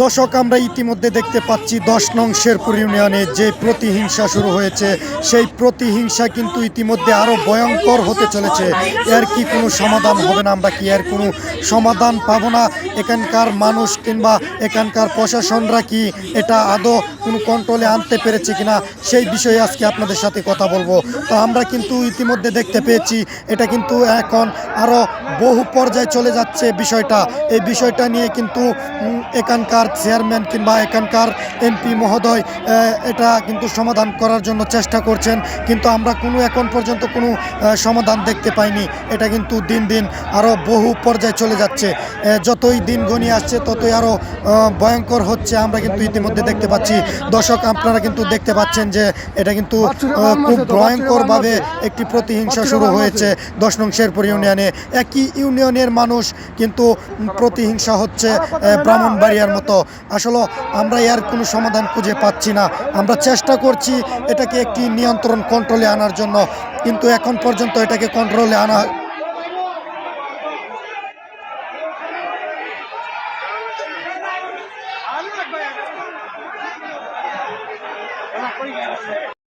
দর্শক, আমরা ইতিমধ্যে দেখতে পাচ্ছি ১০ নং শেরপুর ইউনিয়নে যে প্রতিহিংসা শুরু হয়েছে, সেই প্রতিহিংসা কিন্তু ইতিমধ্যে আরও ভয়ঙ্কর হতে চলেছে। এর কি কোনো সমাধান হবে না? আমরা কি এর কোনো সমাধান পাবো না? এখানকার মানুষ কিংবা এখানকার প্রশাসনরা কি এটা আদৌ কোনো কন্ট্রোলে আনতে পেরেছে কিনা, সেই বিষয়ে আজকে আপনাদের সাথে কথা বলবো। তো আমরা কিন্তু ইতিমধ্যে দেখতে পেয়েছি এটা কিন্তু এখন আরও বহু পর্যায়ে চলে যাচ্ছে বিষয়টা। এই বিষয়টা নিয়ে কিন্তু এখানকার চেয়ারম্যান কিংবা এখানকার এমপি মহোদয় এটা কিন্তু সমাধান করার জন্য চেষ্টা করছেন, কিন্তু আমরা এখন পর্যন্ত কোনো সমাধান দেখতে পাইনি। এটা কিন্তু দিন দিন আরও বহু পর্যায়ে চলে যাচ্ছে। যতই দিন গণিয়ে আসছে ততই আরও ভয়ঙ্কর হচ্ছে। আমরা কিন্তু ইতিমধ্যে দেখতে পাচ্ছি। দর্শক, আপনারা কিন্তু দেখতে পাচ্ছেন যে এটা কিন্তু খুব ভয়ঙ্করভাবে একটি প্রতিহিংসা শুরু হয়েছে ১০ নং শেরপুর ইউনিয়নে। একই ইউনিয়নের মানুষ কিন্তু প্রতিহিংসা হচ্ছে ব্রাহ্মণবাড়িয়ার মতো। আসলে আমরা এর কোনো সমাধান খুঁজে পাচ্ছি না। আমরা চেষ্টা করছি এটাকে একটি নিয়ন্ত্রণ কন্ট্রোলে আনার জন্য, কিন্তু এখন পর্যন্ত এটাকে কন্ট্রোলে আনা